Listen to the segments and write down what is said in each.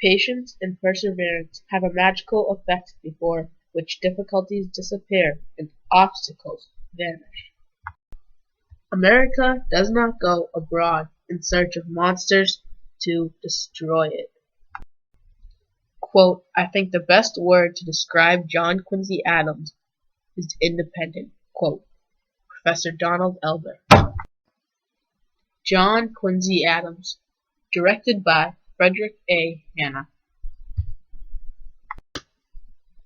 Patience and perseverance have a magical effect before which difficulties disappear and obstacles vanish. America does not go abroad in search of monsters to destroy it. Quote, I think the best word to describe John Quincy Adams is independent. Quote, Professor Donald Elder. John Quincy Adams, directed by Frederick Hanna.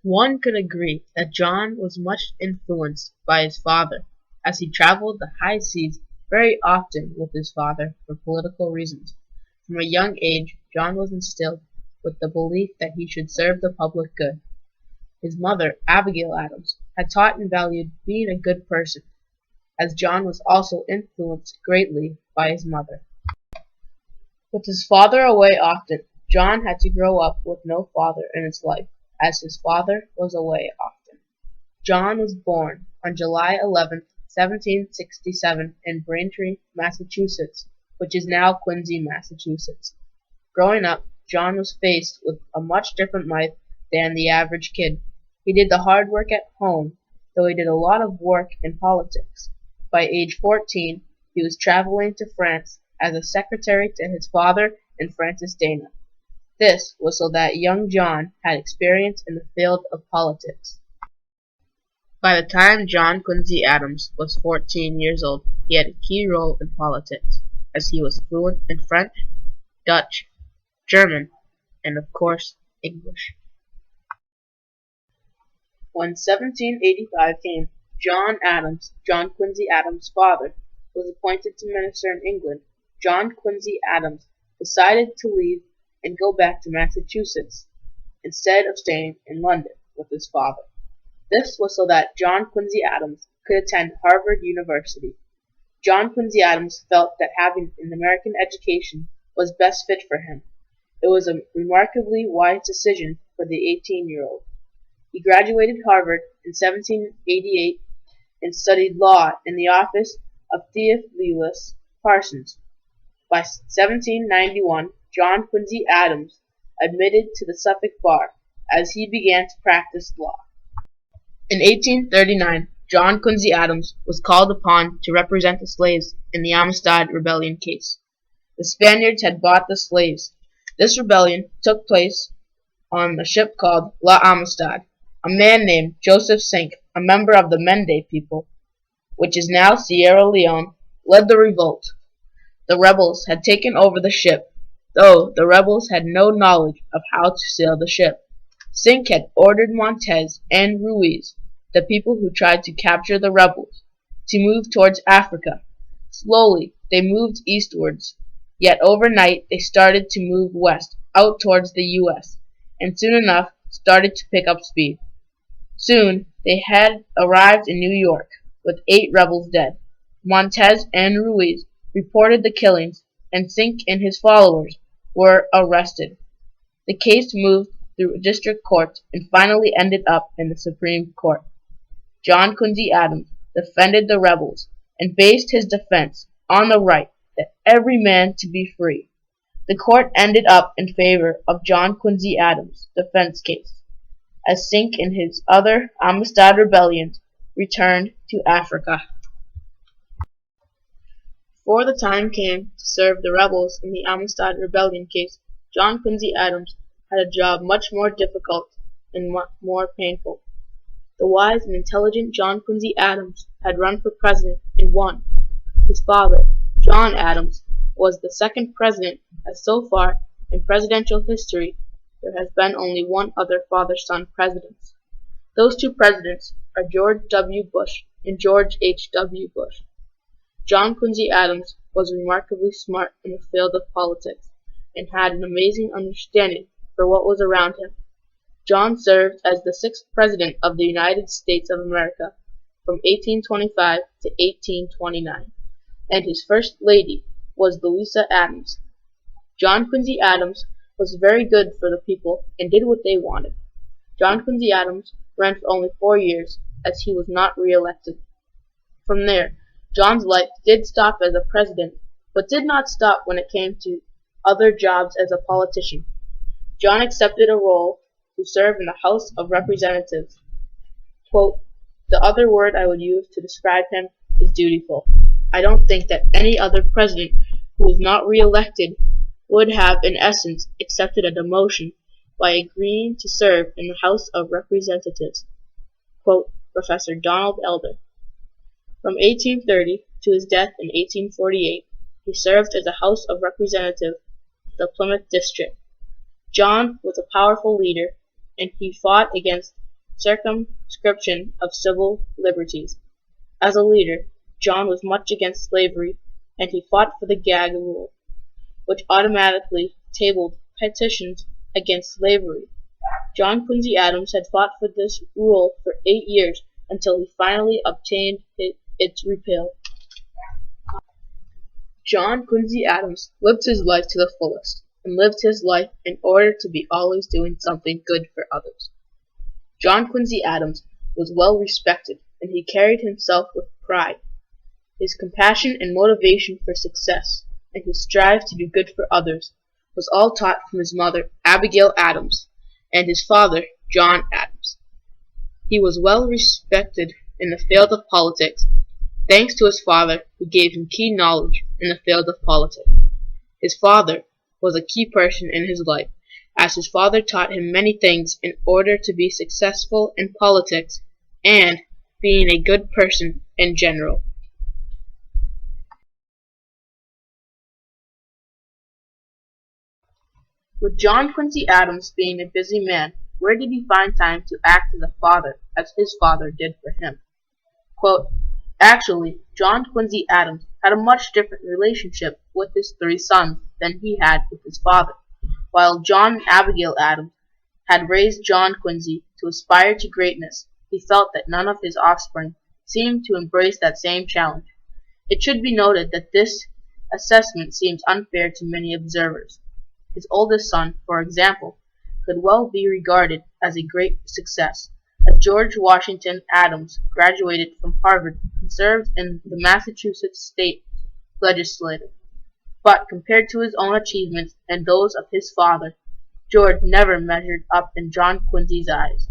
One could agree that John was much influenced by his father, as he traveled the high seas very often with his father for political reasons. From a young age, John was instilled with the belief that he should serve the public good. His mother, Abigail Adams, had taught and valued being a good person, as John was also influenced greatly by his mother. With his father away often, John had to grow up with no father in his life, as his father was away often. John was born on July 11, 1767 in Braintree, Massachusetts, which is now Quincy, Massachusetts. Growing up, John was faced with a much different life than the average kid. He did the hard work at home, though he did a lot of work in politics. By age 14, he was traveling to France as a secretary to his father and Frances Dana. This was so that young John had experience in the field of politics. By the time John Quincy Adams was 14 years old, he had a key role in politics, as he was fluent in French, Dutch, German, and of course, English. When 1785 came, John Quincy Adams' father, was appointed to minister in England. John Quincy Adams decided to leave and go back to Massachusetts, instead of staying in London with his father. This was so that John Quincy Adams could attend Harvard University. John Quincy Adams felt that having an American education was best fit for him. It was a remarkably wise decision for the 18-year-old. He graduated Harvard in 1788 and studied law in the office of Theophilus Parsons. By 1791, John Quincy Adams admitted to the Suffolk bar as he began to practice law. In 1839, John Quincy Adams was called upon to represent the slaves in the Amistad Rebellion case. The Spaniards had bought the slaves. This rebellion took place on a ship called La Amistad. A man named Joseph Sink, a member of the Mende people, which is now Sierra Leone, led the revolt. The rebels had taken over the ship, though the rebels had no knowledge of how to sail the ship. Sink had ordered Montez and Ruiz, the people who tried to capture the rebels, to move towards Africa. Slowly they moved eastwards, yet overnight they started to move west, out towards the U.S., and soon enough started to pick up speed. Soon they had arrived in New York, with 8 rebels dead. Montez and Ruiz reported the killings, and Sink and his followers were arrested. The case moved through district courts and finally ended up in the Supreme Court. John Quincy Adams defended the rebels and based his defense on the right that every man to be free. The court ended up in favor of John Quincy Adams' defense case, as Sink and his other Amistad rebellions returned to Africa. Before the time came to serve the rebels in the Amistad Rebellion case, John Quincy Adams had a job much more difficult and more painful. The wise and intelligent John Quincy Adams had run for president and won. His father, John Adams, was the second president, as so far in presidential history there has been only one other father-son president. Those 2 presidents are George W. Bush and George H. W. Bush. John Quincy Adams was remarkably smart in the field of politics and had an amazing understanding for what was around him. John served as the 6th President of the United States of America from 1825 to 1829, and his First Lady was Louisa Adams. John Quincy Adams was very good for the people and did what they wanted. John Quincy Adams ran for only 4 years, as he was not re-elected. From there, John's life did stop as a president, but did not stop when it came to other jobs as a politician. John accepted a role to serve in the House of Representatives. Quote, "The other word I would use to describe him is dutiful. I don't think that any other president who was not re-elected would have in essence accepted a demotion by agreeing to serve in the House of Representatives." Quote, Professor Donald Elder. From 1830 to his death in 1848, he served as a House of Representative of the Plymouth District. John was a powerful leader, and he fought against circumscription of civil liberties. As a leader, John was much against slavery, and he fought for the gag rule, which automatically tabled petitions against slavery. John Quincy Adams had fought for this rule for 8 years until he finally obtained its repeal. John Quincy Adams lived his life to the fullest, and lived his life in order to be always doing something good for others. John Quincy Adams was well respected, and he carried himself with pride. His compassion and motivation for success, and his drive to do good for others, was all taught from his mother, Abigail Adams, and his father, John Adams. He was well respected in the field of politics, thanks to his father, who gave him key knowledge in the field of politics. His father was a key person in his life, as his father taught him many things in order to be successful in politics and being a good person in general. With John Quincy Adams being a busy man, where did he find time to act as a father, as his father did for him? Quote, "Actually, John Quincy Adams had a much different relationship with his 3 sons than he had with his father. While John and Abigail Adams had raised John Quincy to aspire to greatness, he felt that none of his offspring seemed to embrace that same challenge. It should be noted that this assessment seems unfair to many observers. His oldest son, for example, could well be regarded as a great success, as George Washington Adams graduated from Harvard and served in the Massachusetts state legislature. But compared to his own achievements and those of his father, George never measured up in John Quincy's eyes.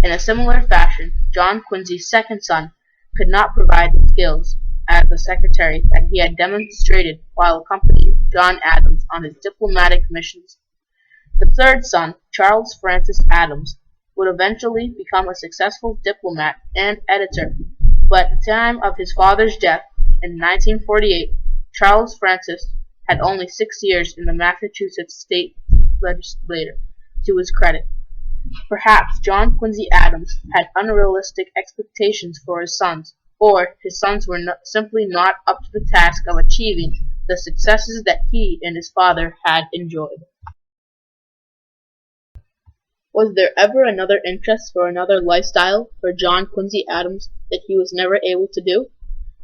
In a similar fashion, John Quincy's second son could not provide the skills as a secretary that he had demonstrated while accompanying John Adams on his diplomatic missions. The third son, Charles Francis Adams, would eventually become a successful diplomat and editor, but at the time of his father's death in 1948, Charles Francis had only 6 years in the Massachusetts state legislature to his credit. Perhaps John Quincy Adams had unrealistic expectations for his sons, or his sons were simply not up to the task of achieving the successes that he and his father had enjoyed. Was there ever another interest or another lifestyle for John Quincy Adams that he was never able to do?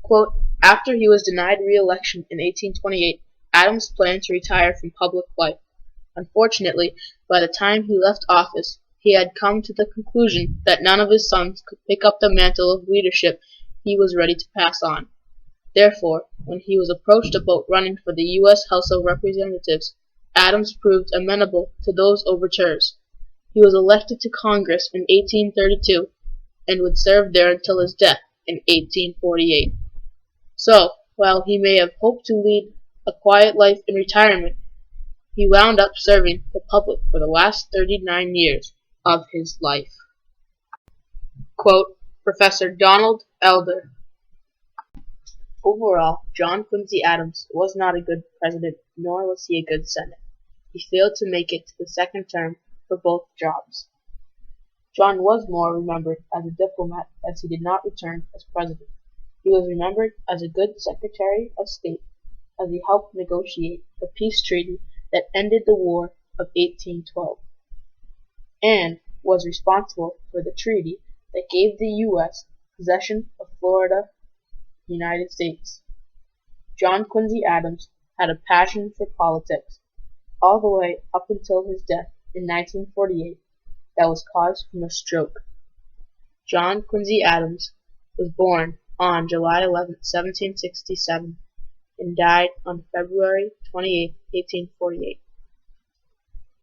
Quote, "After he was denied re-election in 1828, Adams planned to retire from public life. Unfortunately, by the time he left office, he had come to the conclusion that none of his sons could pick up the mantle of leadership he was ready to pass on. Therefore, when he was approached about running for the U.S. House of Representatives, Adams proved amenable to those overtures. He was elected to Congress in 1832 and would serve there until his death in 1848. So, while he may have hoped to lead a quiet life in retirement, he wound up serving the public for the last 39 years of his life." Quote, Professor Donald Elder. Overall, John Quincy Adams was not a good president, nor was he a good Senate. He failed to make it to the second term for both jobs. John was more remembered as a diplomat, as he did not return as president. He was remembered as a good Secretary of State, as he helped negotiate the peace treaty that ended the War of 1812, and was responsible for the treaty that gave the U.S. possession of Florida, United States. John Quincy Adams had a passion for politics, all the way up until his death in 1948 that was caused from a stroke. John Quincy Adams was born on July 11, 1767, and died on February 28, 1848.